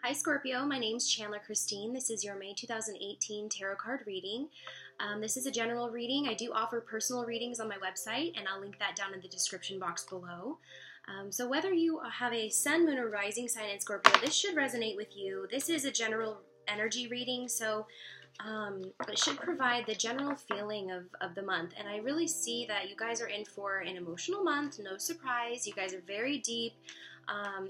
Hi Scorpio, my name's Chandler Christine. This is your May 2018 tarot card reading. This is a general reading. I do offer personal readings on my website, and I'll link that down in the description box below. So whether you have a sun, moon, or rising sign in Scorpio, this should resonate with you. This is a general energy reading, so it should provide the general feeling of the month. And I really see that you guys are in for an emotional month, no surprise. You guys are very deep.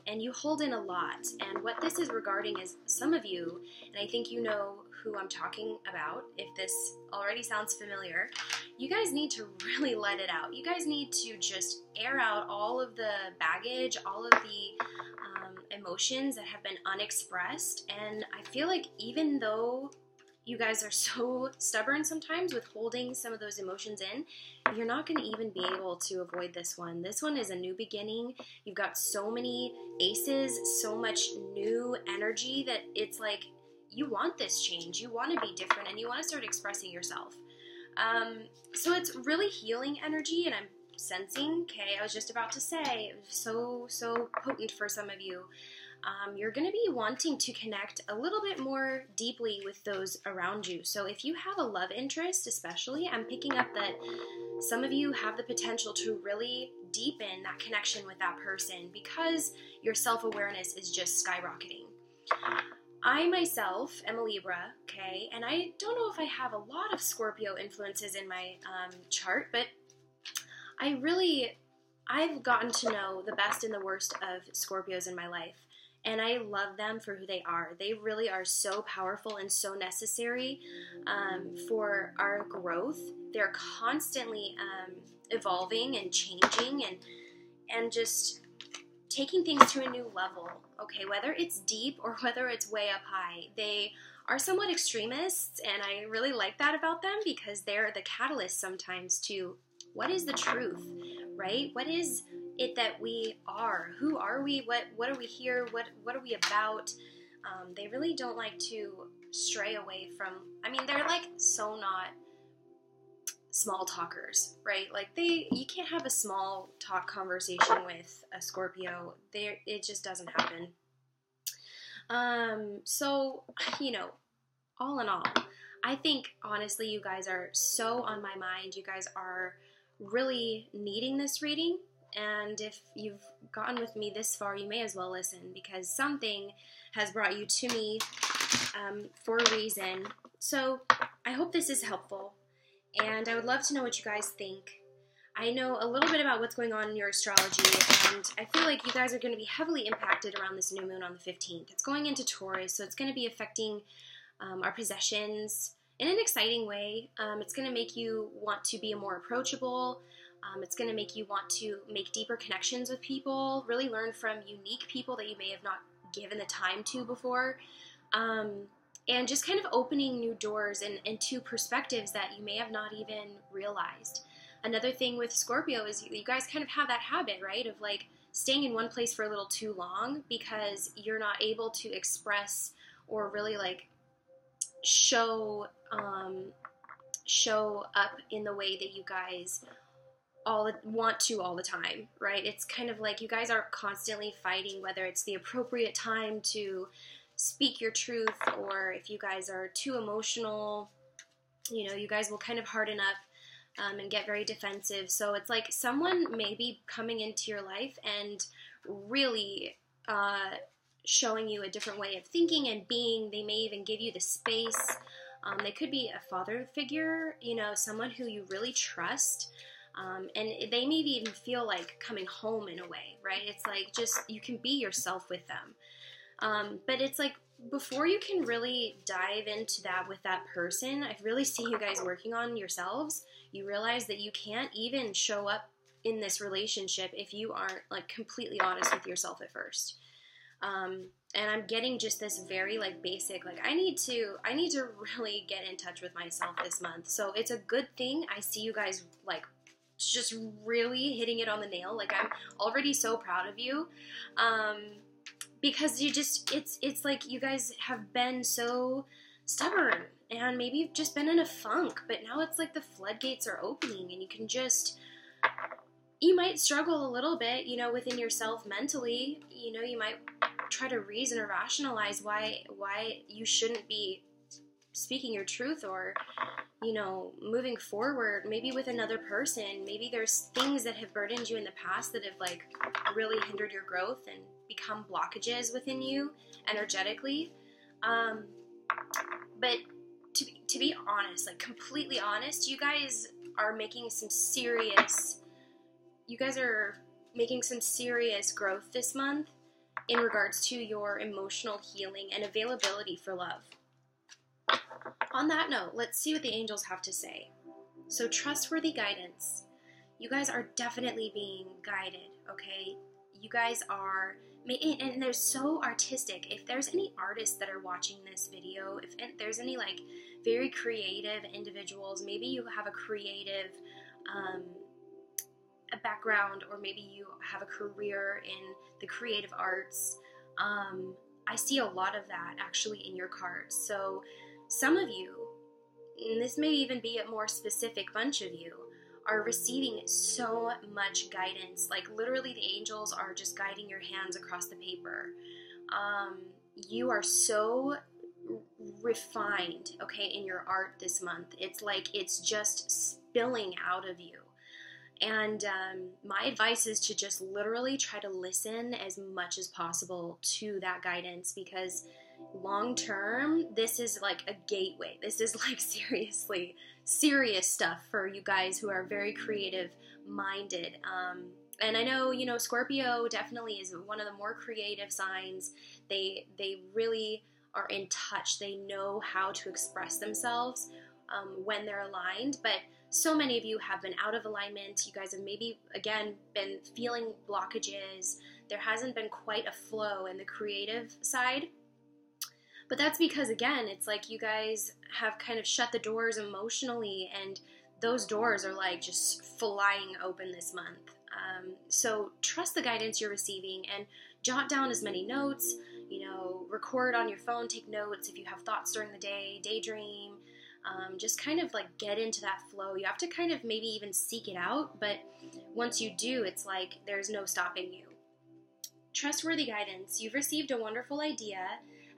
And you hold in a lot, and what this is regarding is some of you, and I think you know who I'm talking about, if this already sounds familiar, you guys need to really let it out. You guys need to just air out all of the baggage, all of the emotions that have been unexpressed, and I feel like even though you guys are so stubborn sometimes with holding some of those emotions in, you're not going to even be able to avoid this one. This one is a new beginning. You've got so many aces, so much new energy that it's like you want this change. You want to be different, and you want to start expressing yourself. So it's really healing energy, and I'm sensing, okay, I was just about to say, so potent for some of you. You're going to be wanting to connect a little bit more deeply with those around you. So if you have a love interest especially, I'm picking up that some of you have the potential to really deepen that connection with that person because your self-awareness is just skyrocketing. I myself am a Libra, okay, and I don't know if I have a lot of Scorpio influences in my chart, but I've gotten to know the best and the worst of Scorpios in my life. And I love them for who they are. They really are so powerful and so necessary for our growth. They're constantly evolving and changing and just taking things to a new level. Okay, whether it's deep or whether it's way up high, they are somewhat extremists, and I really like that about them because they're the catalyst sometimes to what is the truth, right? What is it that we are? Who are we? What are we here? What are we about? They really don't like to stray away from, I mean, they're like so not small talkers, right? Like you can't have a small talk conversation with a Scorpio. It just doesn't happen. So, you know, all in all, I think honestly you guys are so on my mind. You guys are really needing this reading. And if you've gotten with me this far, you may as well listen because something has brought you to me for a reason. So I hope this is helpful, and I would love to know what you guys think. I know a little bit about what's going on in your astrology, and I feel like you guys are going to be heavily impacted around this new moon on the 15th. It's going into Taurus, so it's going to be affecting our possessions in an exciting way. It's going to make you want to be more approachable. It's going to make you want to make deeper connections with people, really learn from unique people that you may have not given the time to before, and just kind of opening new doors and to perspectives that you may have not even realized. Another thing with Scorpio is you guys kind of have that habit, right, of like staying in one place for a little too long because you're not able to express or really like show up in the way that you guys want to all the time, right? It's kind of like you guys are constantly fighting whether it's the appropriate time to speak your truth, or if you guys are too emotional, you know, you guys will kind of harden up and get very defensive. So it's like someone may be coming into your life and really showing you a different way of thinking and being. They may even give you the space. They could be a father figure, you know, someone who you really trust. And they maybe even feel like coming home in a way, right? It's like just you can be yourself with them. But it's like before you can really dive into that with that person, I really see you guys working on yourselves. You realize that you can't even show up in this relationship if you aren't like completely honest with yourself at first. And I'm getting just this very like basic, like I need to really get in touch with myself this month. So it's a good thing. I see you guys like just really hitting it on the nail. Like I'm already so proud of you. Because you just, it's like you guys have been so stubborn and maybe you've just been in a funk, but now it's like the floodgates are opening and you can just, you might struggle a little bit, you know, within yourself mentally, you know, you might try to reason or rationalize why you shouldn't be speaking your truth, or, you know, moving forward, maybe with another person. Maybe there's things that have burdened you in the past that have like really hindered your growth and become blockages within you energetically. But to be honest, like completely honest, you guys are making some serious growth this month in regards to your emotional healing and availability for love. On that note, let's see what the angels have to say. So, trustworthy guidance. You guys are definitely being guided, okay? You guys are, and they're so artistic. If there's any artists that are watching this video, if there's any like very creative individuals, maybe you have a creative a background, or maybe you have a career in the creative arts, I see a lot of that actually in your cards. So some of you, and this may even be a more specific bunch of you, are receiving so much guidance. Like literally the angels are just guiding your hands across the paper. You are so refined, okay, in your art this month. It's like it's just spilling out of you. And my advice is to just literally try to listen as much as possible to that guidance, because long term, this is like a gateway. This is like seriously serious stuff for you guys who are very creative minded. And I know, you know, Scorpio definitely is one of the more creative signs. They really are in touch. They know how to express themselves when they're aligned. But so many of you have been out of alignment. You guys have maybe, again, been feeling blockages. There hasn't been quite a flow in the creative side. But that's because, again, it's like you guys have kind of shut the doors emotionally, and those doors are like just flying open this month. So trust the guidance you're receiving and jot down as many notes, you know, record on your phone, take notes if you have thoughts during the day, daydream, just kind of like get into that flow. You have to kind of maybe even seek it out, but once you do, it's like there's no stopping you. Trustworthy guidance. You've received a wonderful idea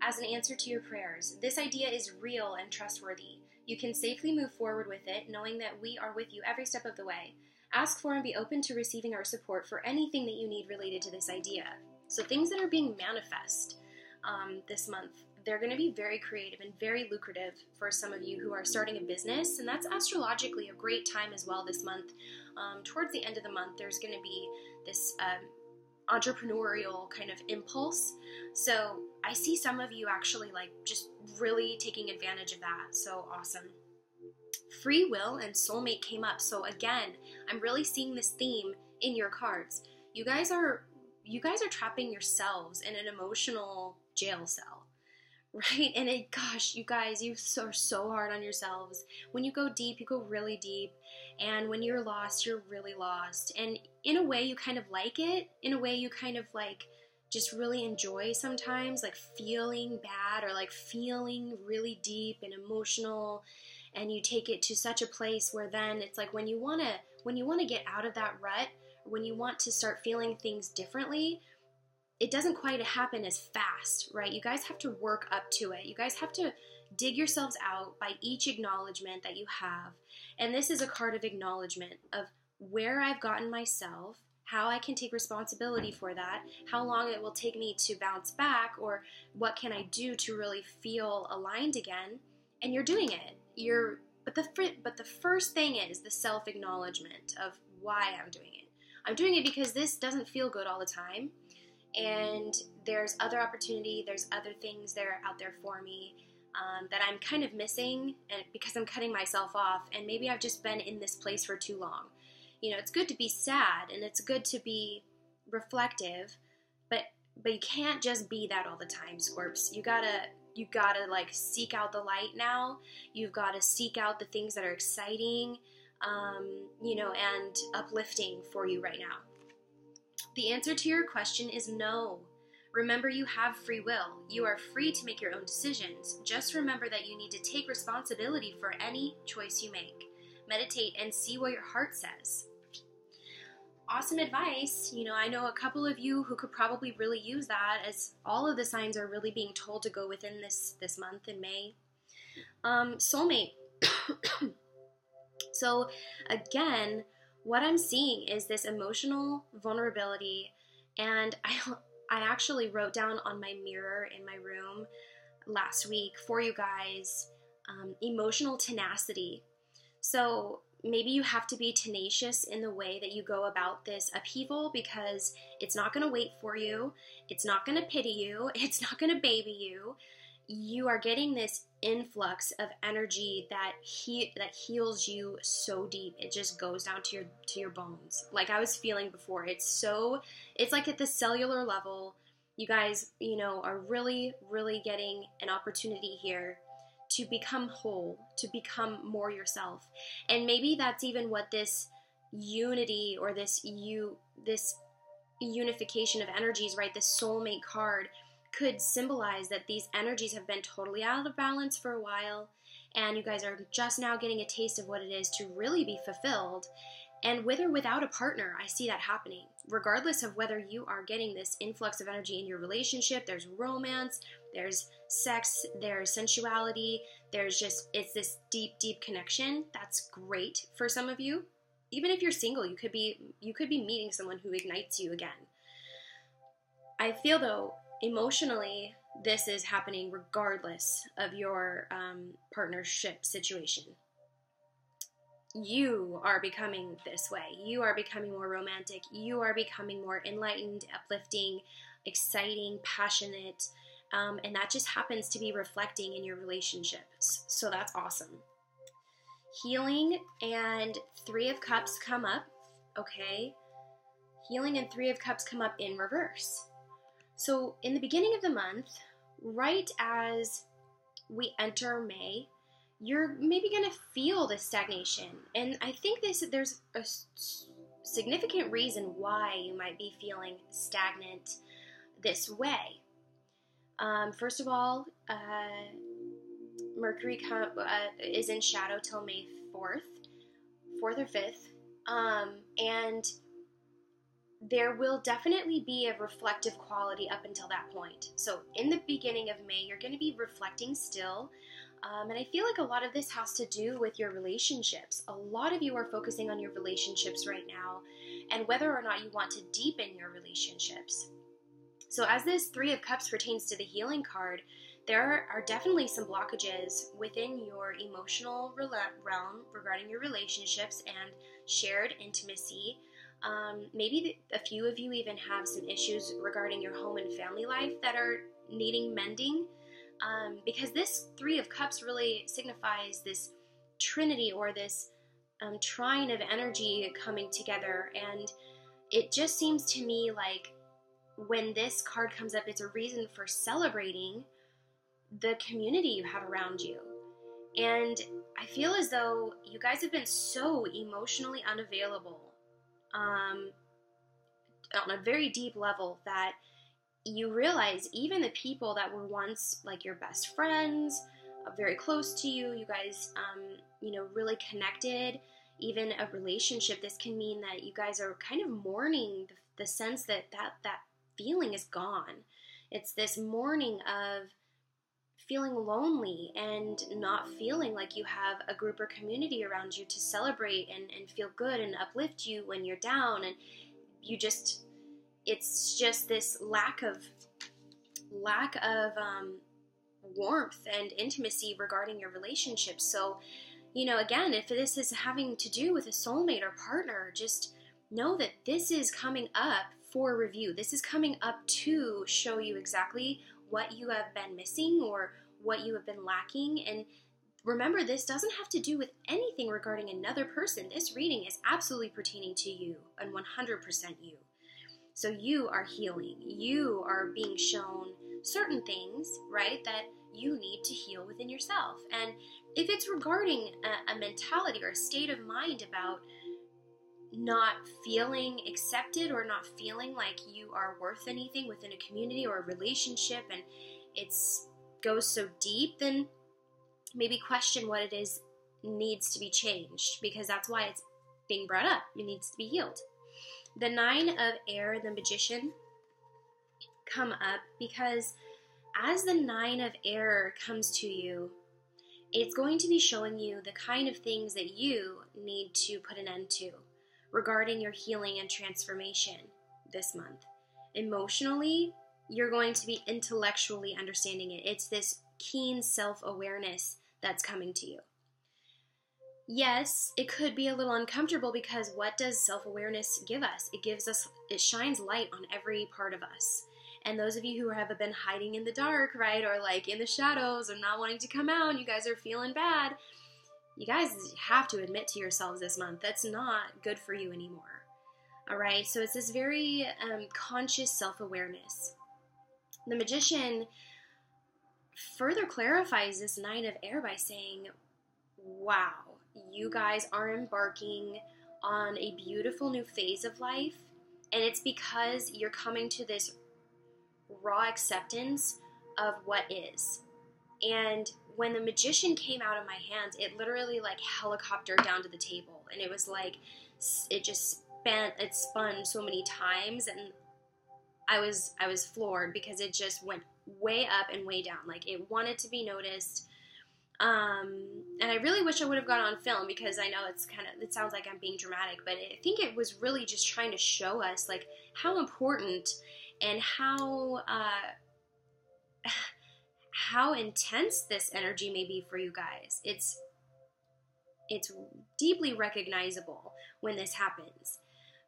as an answer to your prayers. This idea is real and trustworthy. You can safely move forward with it, knowing that we are with you every step of the way. Ask for and be open to receiving our support for anything that you need related to this idea. So things that are being manifest this month, they're going to be very creative and very lucrative for some of you who are starting a business, and that's astrologically a great time as well this month. Towards the end of the month, there's going to be this entrepreneurial kind of impulse. So I see some of you actually like just really taking advantage of that. So awesome. Free will and soulmate came up. So again, I'm really seeing this theme in your cards. You guys are trapping yourselves in an emotional jail cell, right? And gosh, you guys, you are so hard on yourselves. When you go deep, you go really deep. And when you're lost, you're really lost. And in a way, you kind of like it. In a way, you kind of like just really enjoy sometimes, like feeling bad or like feeling really deep and emotional. And you take it to such a place where then it's like when you want to get out of that rut, when you want to start feeling things differently, it doesn't quite happen as fast, right? You guys have to work up to it. You guys have to dig yourselves out by each acknowledgement that you have. And this is a card of acknowledgement of where I've gotten myself, how I can take responsibility for that, how long it will take me to bounce back, or what can I do to really feel aligned again. And you're doing it. But the first thing is the self-acknowledgement of why I'm doing it. I'm doing it because this doesn't feel good all the time. And there's other opportunity, there's other things that are out there for me that I'm kind of missing, and because I'm cutting myself off, and maybe I've just been in this place for too long. You know, it's good to be sad, and it's good to be reflective, but you can't just be that all the time, Scorps. You gotta like seek out the light now. You've got to seek out the things that are exciting, and uplifting for you right now. The answer to your question is no. Remember, you have free will. You are free to make your own decisions. Just remember that you need to take responsibility for any choice you make. Meditate and see what your heart says. awesome advice. You know, I know a couple of you who could probably really use that, as all of the signs are really being told to go within this month in May. Soulmate. So again, what I'm seeing is this emotional vulnerability, and I actually wrote down on my mirror in my room last week for you guys, emotional tenacity. So maybe you have to be tenacious in the way that you go about this upheaval, because it's not going to wait for you. It's not going to pity you. It's not going to baby you. You are getting this influx of energy that heals you so deep. It just goes down to your bones. Like I was feeling before. It's like at the cellular level, you guys, you know, are really, really getting an opportunity here to become whole, to become more yourself. And maybe that's even what this unity or this unification of energies, right? This soulmate card could symbolize, that these energies have been totally out of balance for a while, and you guys are just now getting a taste of what it is to really be fulfilled. And with or without a partner, I see that happening. Regardless of whether you are getting this influx of energy in your relationship, there's romance, there's sex, there's sensuality, it's this deep, deep connection. That's great for some of you. Even if you're single, you could be meeting someone who ignites you again. I feel though, emotionally, this is happening regardless of your partnership situation. You are becoming this way. You are becoming more romantic. You are becoming more enlightened, uplifting, exciting, passionate, and that just happens to be reflecting in your relationships. So that's awesome. Healing and Three of Cups come up, okay? Healing and Three of Cups come up in reverse. So in the beginning of the month, right as we enter May, you're maybe going to feel this stagnation. And I think there's a significant reason why you might be feeling stagnant this way. First of all, Mercury is in shadow till May 4th or 5th. And there will definitely be a reflective quality up until that point. So in the beginning of May, you're going to be reflecting still. And I feel like a lot of this has to do with your relationships. A lot of you are focusing on your relationships right now, and whether or not you want to deepen your relationships. So as this Three of Cups pertains to the healing card, there are definitely some blockages within your emotional realm regarding your relationships and shared intimacy. Maybe a few of you even have some issues regarding your home and family life that are needing mending. Because this Three of Cups really signifies this trinity, or this trine of energy coming together. And it just seems to me like when this card comes up, it's a reason for celebrating the community you have around you. And I feel as though you guys have been so emotionally unavailable on a very deep level, that you realize even the people that were once like your best friends, very close to you, you guys, really connected, even a relationship, this can mean that you guys are kind of mourning the sense that feeling is gone. It's this mourning of feeling lonely and not feeling like you have a group or community around you to celebrate and feel good and uplift you when you're down. And it's just this lack of warmth and intimacy regarding your relationship. So, again, if this is having to do with a soulmate or partner, just know that this is coming up for review. This is coming up to show you exactly what you have been missing or what you have been lacking. And remember, this doesn't have to do with anything regarding another person. This reading is absolutely pertaining to you and 100% you. So you are healing. You are being shown certain things, right, that you need to heal within yourself. And if it's regarding a mentality or a state of mind about not feeling accepted or not feeling like you are worth anything within a community or a relationship, and it goes so deep, then maybe question what it is needs to be changed, because that's why it's being brought up. It needs to be healed. The 9 of air, the magician, come up because as the 9 of air comes to you, it's going to be showing you the kind of things that you need to put an end to regarding your healing and transformation this month. Emotionally, you're going to be intellectually understanding it. It's this keen self-awareness that's coming to you. Yes, it could be a little uncomfortable because what does self-awareness give us? It shines light on every part of us. And those of you who have been hiding in the dark, right, or like in the shadows or not wanting to come out, you guys are feeling bad, you guys have to admit to yourselves this month that's not good for you anymore. All right, so it's this very conscious self-awareness. The magician further clarifies this 9 of air by saying, wow, you guys are embarking on a beautiful new phase of life, and it's because you're coming to this raw acceptance of what is. And when the magician came out of my hands, it literally like helicoptered down to the table, and it was like it spun so many times, and I was floored because it just went way up and way down. Like it wanted to be noticed. And I really wish I would have got on film because I know it sounds like I'm being dramatic, but I think it was really just trying to show us like how important and how intense this energy may be for you guys. It's deeply recognizable when this happens.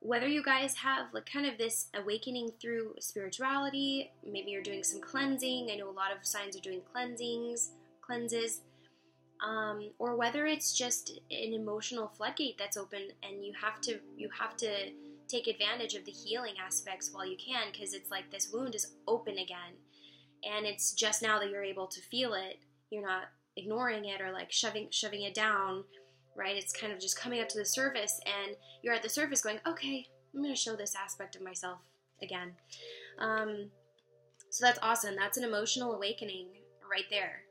Whether you guys have like kind of this awakening through spirituality, maybe you're doing some cleansing. I know a lot of signs are doing cleanses, or whether it's just an emotional floodgate that's open and you have to take advantage of the healing aspects while you can, because it's like this wound is open again, and it's just now that you're able to feel it. You're not ignoring it or like shoving it down, right? It's kind of just coming up to the surface, and you're at the surface going, okay, I'm going to show this aspect of myself again. So that's awesome. That's an emotional awakening right there.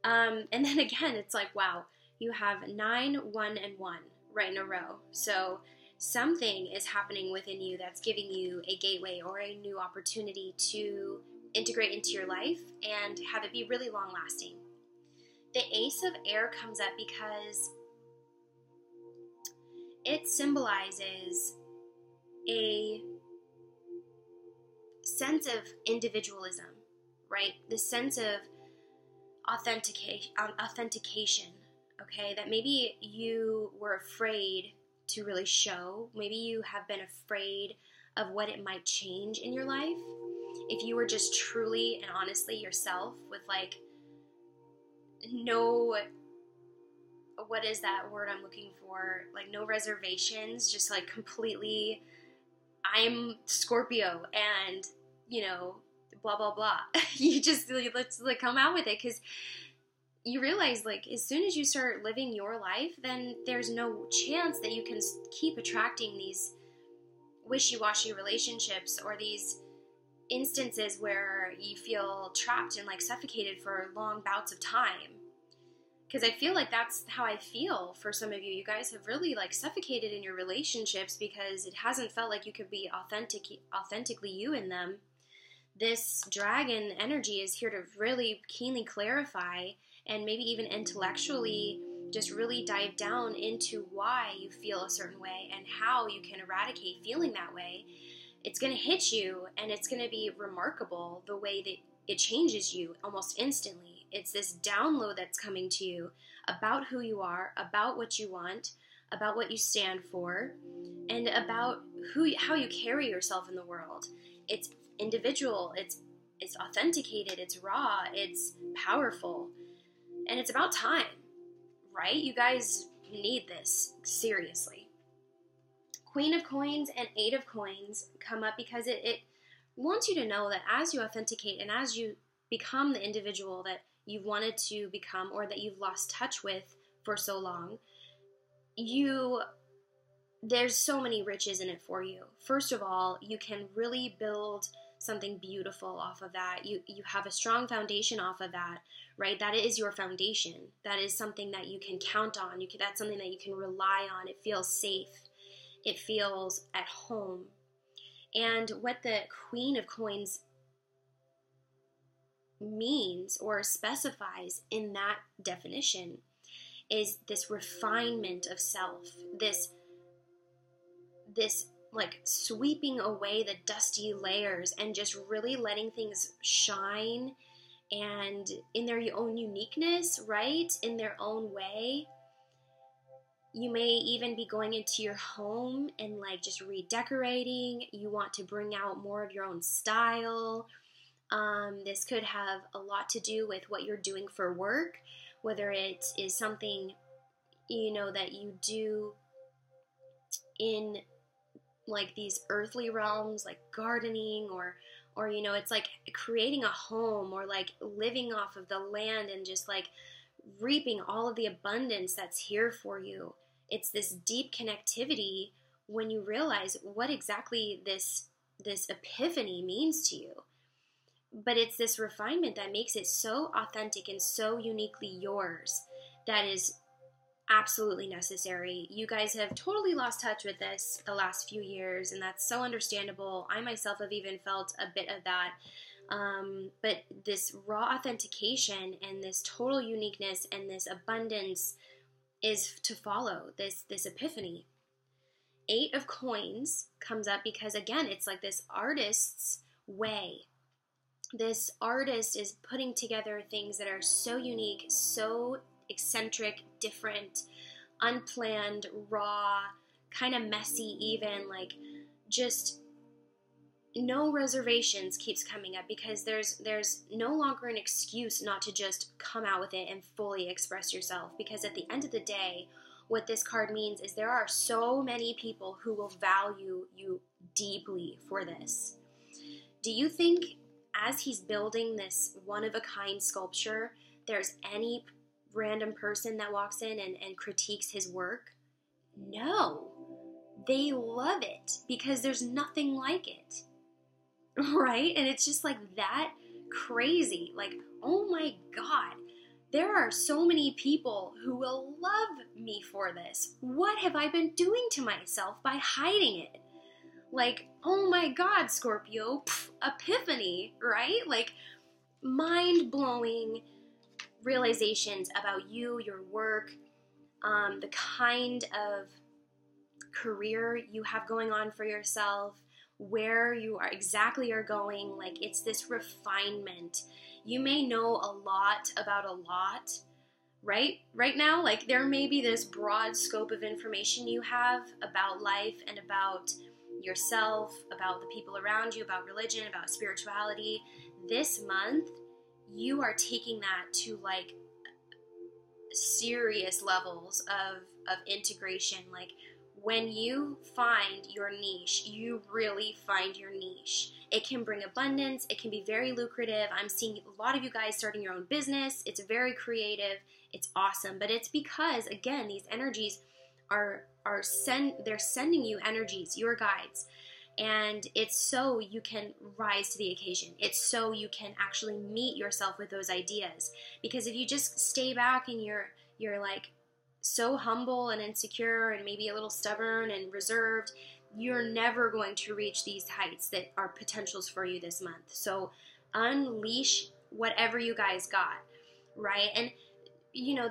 And then again, it's like, wow, you have 9, 1, and 1 right in a row. So something is happening within you that's giving you a gateway or a new opportunity to integrate into your life and have it be really long lasting. The Ace of Air comes up because it symbolizes a sense of individualism, right? The sense of authentication, okay? That maybe you were afraid to really show. Maybe you have been afraid of what it might change in your life. If you were just truly and honestly yourself with like no, what is that word I'm looking for? Like no reservations, just like completely, I'm Scorpio and, you know, blah, blah, blah. You just, let's like come out with it, because you realize like as soon as you start living your life, then there's no chance that you can keep attracting these wishy-washy relationships or these instances where you feel trapped and like suffocated for long bouts of time. Because I feel like that's how I feel for some of you. You guys have really like suffocated in your relationships because it hasn't felt like you could be authentically you in them. This dragon energy is here to really keenly clarify and maybe even intellectually just really dive down into why you feel a certain way and how you can eradicate feeling that way. It's going to hit you, and it's going to be remarkable the way that it changes you almost instantly. It's this download that's coming to you about who you are, about what you want, about what you stand for, and about how you carry yourself in the world. It's individual, it's authenticated, it's raw, it's powerful, and it's about time, right? You guys need this, seriously. Queen of Coins and 8 of Coins come up because it wants you to know that as you authenticate and as you become the individual that you've wanted to become or that you've lost touch with for so long, there's so many riches in it for you. First of all, you can really build something beautiful off of that. You have a strong foundation off of that, right? That is your foundation. That is something that you can count on. That's something that you can rely on. It feels safe. It feels at home. And what the Queen of Coins means or specifies in that definition is this refinement of self, this like sweeping away the dusty layers and just really letting things shine and in their own uniqueness, right? In their own way. You may even be going into your home and like just redecorating. You want to bring out more of your own style. This could have a lot to do with what you're doing for work, whether it is something, that you do in like these earthly realms, like gardening or it's like creating a home or like living off of the land and just like reaping all of the abundance that's here for you. It's this deep connectivity when you realize what exactly this epiphany means to you. But it's this refinement that makes it so authentic and so uniquely yours that is absolutely necessary. You guys have totally lost touch with this the last few years, and that's so understandable. I myself have even felt a bit of that. But this raw authentication and this total uniqueness and this abundance is to follow, this epiphany. 8 of Coins comes up because, again, it's like this artist's way. This artist is putting together things that are so unique, so eccentric, different, unplanned, raw, kind of messy even, like just no reservations keeps coming up because there's no longer an excuse not to just come out with it and fully express yourself, because at the end of the day, what this card means is there are so many people who will value you deeply for this. Do you think as he's building this one-of-a-kind sculpture, there's any random person that walks in and critiques his work? No. They love it because there's nothing like it. Right? And it's just like that crazy. Like, oh my God, there are so many people who will love me for this. What have I been doing to myself by hiding it? Like, oh my God, Scorpio, epiphany, right? Like, mind-blowing realizations about you, your work, the kind of career you have going on for yourself, where you are exactly are going. Like, it's this refinement. You may know a lot about a lot, right now. Like, there may be this broad scope of information you have about life and about yourself, about the people around you, about religion, about spirituality. This month, you are taking that to like serious levels of integration. Like, when you find your niche, you really find your niche. It can bring abundance. It can be very lucrative. I'm seeing a lot of you guys starting your own business. It's very creative. It's awesome. But it's because, again, these energies they're sending you energies, your guides. And it's so you can rise to the occasion. It's so you can actually meet yourself with those ideas. Because if you just stay back and you're like so humble and insecure and maybe a little stubborn and reserved, you're never going to reach these heights that are potentials for you this month. So unleash whatever you guys got, right? And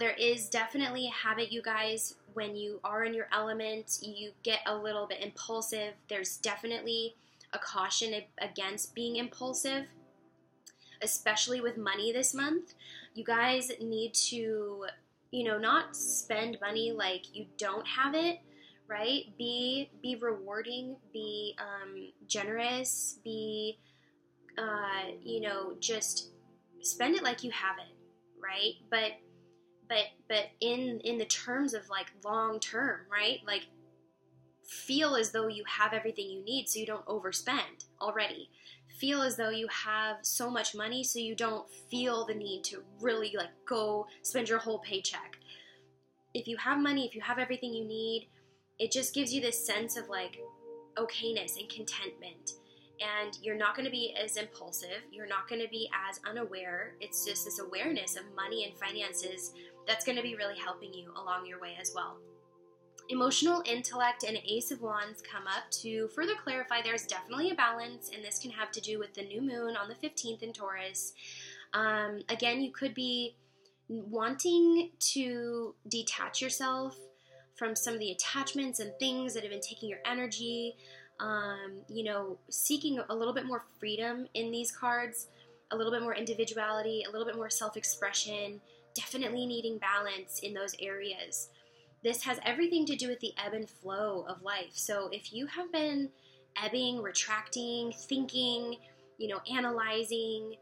there is definitely a habit, you guys, when you are in your element, you get a little bit impulsive. There's definitely a caution against being impulsive, especially with money this month. You guys need to, not spend money like you don't have it, right? Be rewarding, be generous, be, just spend it like you have it, right? But in the terms of like long term, right? Like, feel as though you have everything you need so you don't overspend already. Feel as though you have so much money so you don't feel the need to really like go spend your whole paycheck. If you have money, if you have everything you need, it just gives you this sense of like okayness and contentment. And you're not going to be as impulsive. You're not going to be as unaware. It's just this awareness of money and finances that's going to be really helping you along your way as well. Emotional intellect and Ace of Wands come up to further clarify there's definitely a balance, and this can have to do with the new moon on the 15th in Taurus. Again, you could be wanting to detach yourself from some of the attachments and things that have been taking your energy, seeking a little bit more freedom in these cards, a little bit more individuality, a little bit more self-expression, definitely needing balance in those areas. This has everything to do with the ebb and flow of life. So if you have been ebbing, retracting, thinking, analyzing,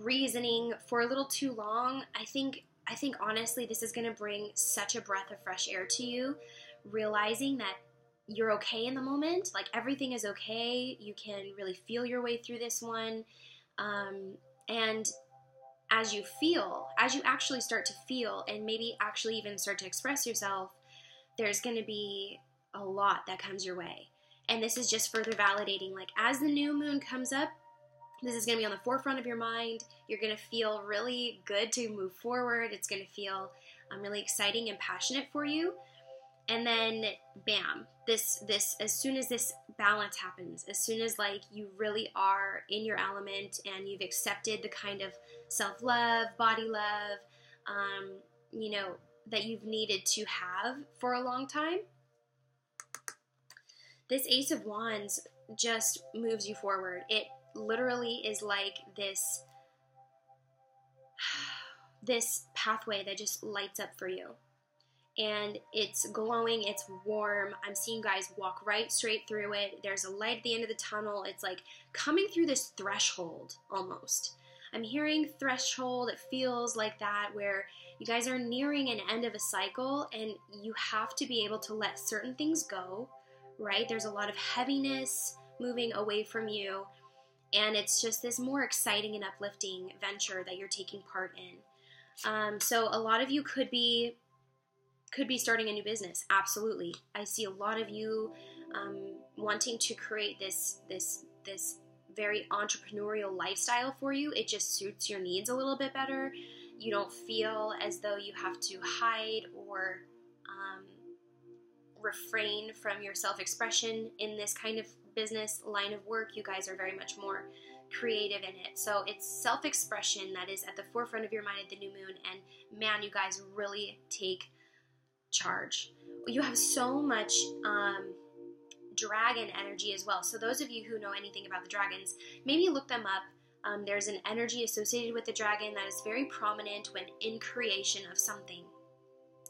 reasoning for a little too long, I think honestly this is going to bring such a breath of fresh air to you, realizing that you're okay in the moment, like everything is okay. You can really feel your way through this one, and as you actually start to feel and maybe actually even start to express yourself, there's going to be a lot that comes your way. And this is just further validating, like as the new moon comes up, this is going to be on the forefront of your mind. You're going to feel really good to move forward. It's going to feel really exciting and passionate for you. And then, bam, this as soon as this balance happens, as soon as like you really are in your element and you've accepted the kind of self-love, body love, that you've needed to have for a long time, this Ace of Wands just moves you forward. It literally is like this pathway that just lights up for you. And it's glowing, it's warm. I'm seeing guys walk right straight through it. There's a light at the end of the tunnel. It's like coming through this threshold almost. I'm hearing threshold. It feels like that, where you guys are nearing an end of a cycle and you have to be able to let certain things go, right? There's a lot of heaviness moving away from you, and it's just this more exciting and uplifting venture that you're taking part in. So a lot of you could be starting a new business. Absolutely. I see a lot of you wanting to create this very entrepreneurial lifestyle for you. It just suits your needs a little bit better. You don't feel as though you have to hide or refrain from your self-expression in this kind of business line of work. You guys are very much more creative in it. So it's self-expression that is at the forefront of your mind at the new moon. And man, you guys really take charge. You have so much dragon energy as well. So those of you who know anything about the dragons, maybe look them up. There's an energy associated with the dragon that is very prominent when in creation of something.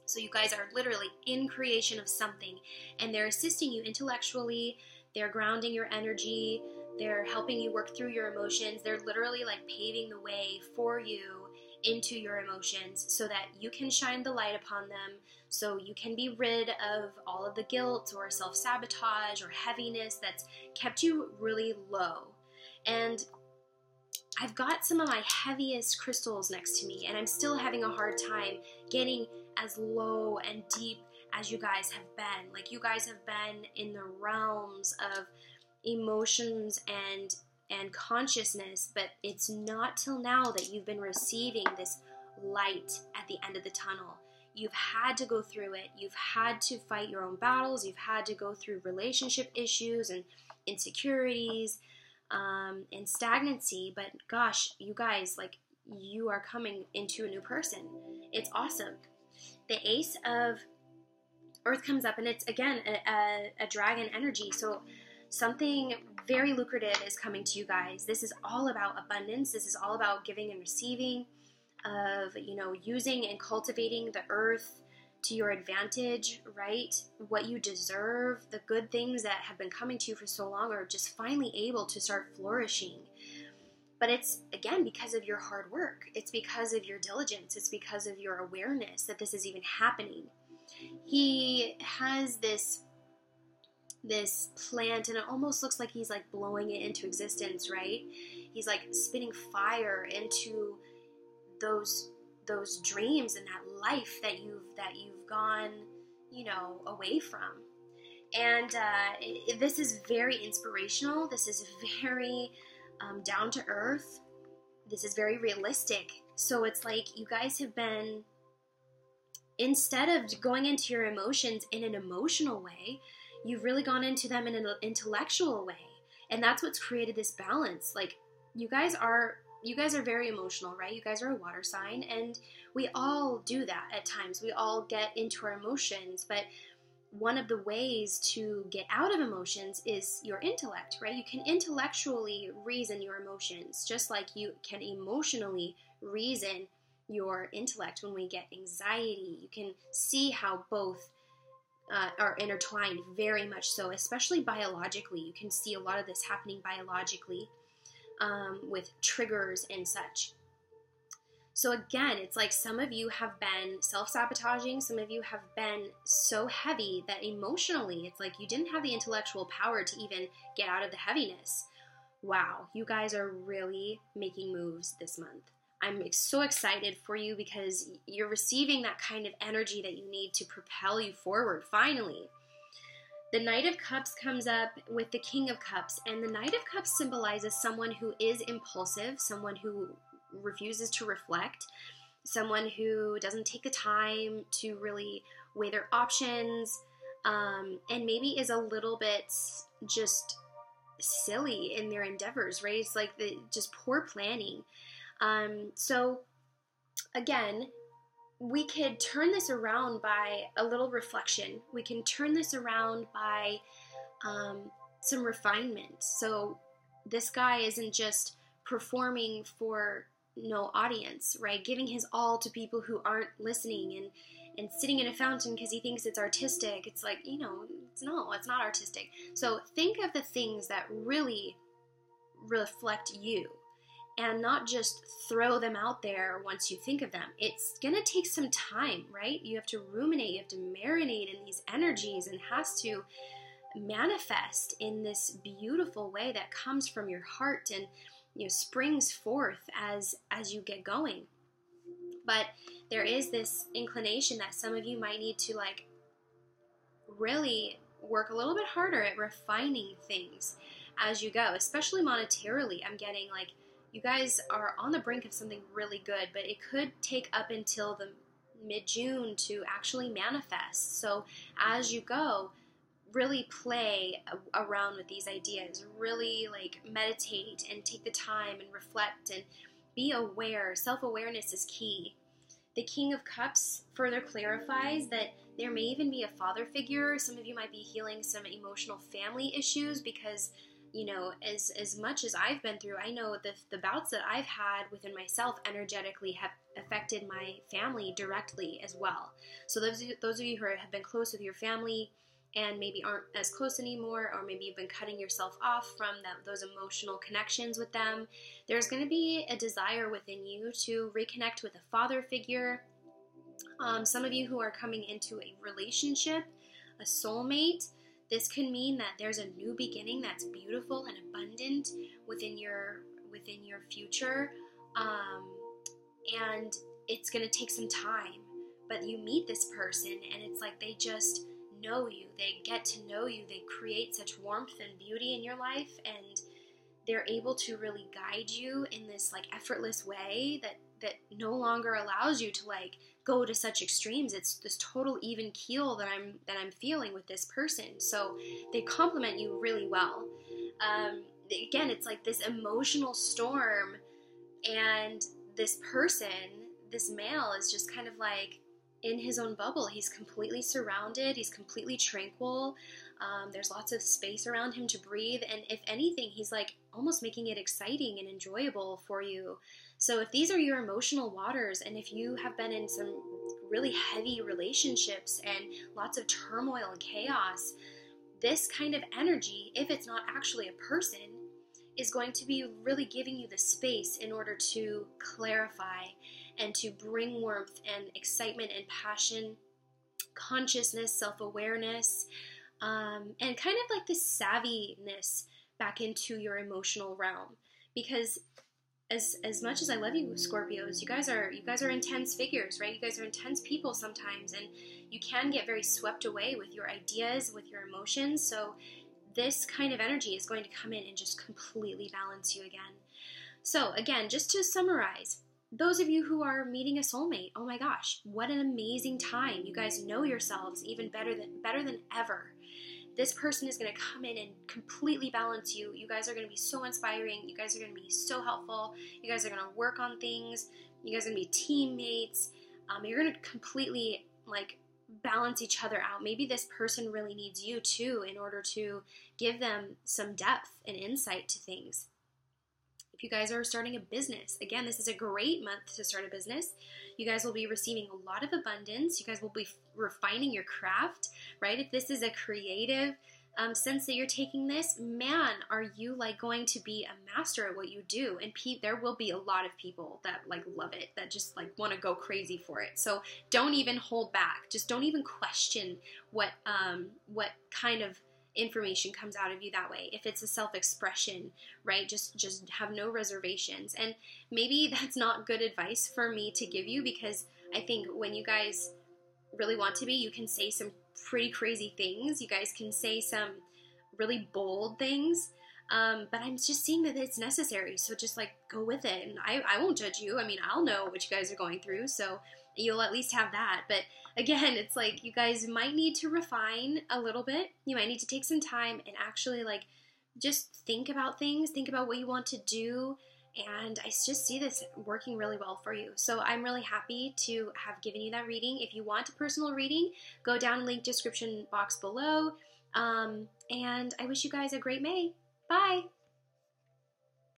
So you guys are literally in creation of something, and they're assisting you intellectually. They're grounding your energy. They're helping you work through your emotions. They're literally like paving the way for you into your emotions so that you can shine the light upon them, so you can be rid of all of the guilt or self-sabotage or heaviness that's kept you really low. And I've got some of my heaviest crystals next to me, and I'm still having a hard time getting as low and deep as you guys have been. Like, you guys have been in the realms of emotions and consciousness, but it's not till now that you've been receiving this light at the end of the tunnel. You've had to go through it. You've had to fight your own battles. You've had to go through relationship issues and insecurities and stagnancy. But gosh, you guys, like, you are coming into a new person. It's awesome. The Ace of Earth comes up, and it's, again, a dragon energy. So something very lucrative is coming to you guys. This is all about abundance. This is all about giving and receiving, of, using and cultivating the earth to your advantage, right? What you deserve, the good things that have been coming to you for so long are just finally able to start flourishing. But it's, again, because of your hard work. It's because of your diligence. It's because of your awareness that this is even happening. He has this plant, and it almost looks like he's like blowing it into existence, right? He's like spitting fire into those dreams and that life that you've gone, away from. And this is very inspirational. This is very down to earth. This is very realistic. So it's like you guys have been instead of going into your emotions in an emotional way, you've really gone into them in an intellectual way. And that's what's created this balance. Like, you guys are very emotional, right? You guys are a water sign, and we all do that at times. We all get into our emotions, but one of the ways to get out of emotions is your intellect, right? You can intellectually reason your emotions, just like you can emotionally reason your intellect. When we get anxiety, you can see how both are intertwined, very much so, especially biologically. You can see a lot of this happening biologically with triggers and such. So again, it's like some of you have been self-sabotaging. Some of you have been so heavy that emotionally, it's like you didn't have the intellectual power to even get out of the heaviness. Wow, you guys are really making moves this month. I'm so excited for you because you're receiving that kind of energy that you need to propel you forward, finally. The Knight of Cups comes up with the King of Cups, and the Knight of Cups symbolizes someone who is impulsive, someone who refuses to reflect, someone who doesn't take the time to really weigh their options, and maybe is a little bit just silly in their endeavors, right? It's like just poor planning. So again, we could turn this around by a little reflection. We can turn this around by some refinement. So this guy isn't just performing for no audience, right? Giving his all to people who aren't listening and sitting in a fountain because he thinks it's artistic. It's like, it's not artistic. So think of the things that really reflect you and not just throw them out there once you think of them. It's going to take some time, right? You have to ruminate, you have to marinate in these energies, and it has to manifest in this beautiful way that comes from your heart and springs forth as you get going. But there is this inclination that some of you might need to really work a little bit harder at refining things as you go, especially monetarily. I'm getting you guys are on the brink of something really good, but it could take up until the mid-June to actually manifest. So as you go, really play around with these ideas, really meditate and take the time and reflect and be aware. Self-awareness is key. The King of Cups further clarifies that there may even be a father figure. Some of you might be healing some emotional family issues because, as much as I've been through, I know the bouts that I've had within myself energetically have affected my family directly as well. So those of you who have been close with your family and maybe aren't as close anymore, or maybe you've been cutting yourself off from those emotional connections with them, there's going to be a desire within you to reconnect with a father figure. Some of you who are coming into a relationship, a soulmate, this can mean that there's a new beginning that's beautiful and abundant within your future, and it's going to take some time. But you meet this person, and it's like they just know you. They get to know you. They create such warmth and beauty in your life, and they're able to really guide you in this effortless way that no longer allows you to go to such extremes. It's this total even keel that I'm feeling with this person. So they complement you really well. Again, it's like this emotional storm, and this person, this male, is just kind of in his own bubble. He's completely surrounded. He's completely tranquil. There's lots of space around him to breathe. And if anything, he's almost making it exciting and enjoyable for you. So if these are your emotional waters, and if you have been in some really heavy relationships and lots of turmoil and chaos, this kind of energy, if it's not actually a person, is going to be really giving you the space in order to clarify and to bring warmth and excitement and passion, consciousness, self-awareness, and kind of this savviness back into your emotional realm. Because as much as I love you, Scorpios, you guys are intense figures, right? You guys are intense people sometimes, and you can get very swept away with your ideas, with your emotions. So this kind of energy is going to come in and just completely balance you again. So again, just to summarize, those of you who are meeting a soulmate, oh my gosh, what an amazing time. You guys know yourselves even better than ever. This person is going to come in and completely balance you. You guys are going to be so inspiring. You guys are going to be so helpful. You guys are going to work on things. You guys are going to be teammates. You're going to completely like balance each other out. Maybe this person really needs you too in order to give them some depth and insight to things. If you guys are starting a business, again, this is a great month to start a business. You guys will be receiving a lot of abundance. You guys will be refining your craft, right? If this is a creative sense that you're taking this, man, are you like going to be a master at what you do? And there will be a lot of people that like love it, that just like want to go crazy for it. So don't even hold back. Just don't even question what kind of information comes out of you that way. If it's a self-expression, right? Just have no reservations. And maybe that's not good advice for me to give you, because I think when you guys really want to be, you can say some pretty crazy things. You guys can say some really bold things. But I'm just seeing that it's necessary. So just like go with it. And I won't judge you. I mean, I'll know what you guys are going through. So you'll at least have that. But again, it's like you guys might need to refine a little bit. You might need to take some time and actually like just think about things, think about what you want to do. And I just see this working really well for you. So I'm really happy to have given you that reading. If you want a personal reading, go down in the link description box below. And I wish you guys a great May. Bye.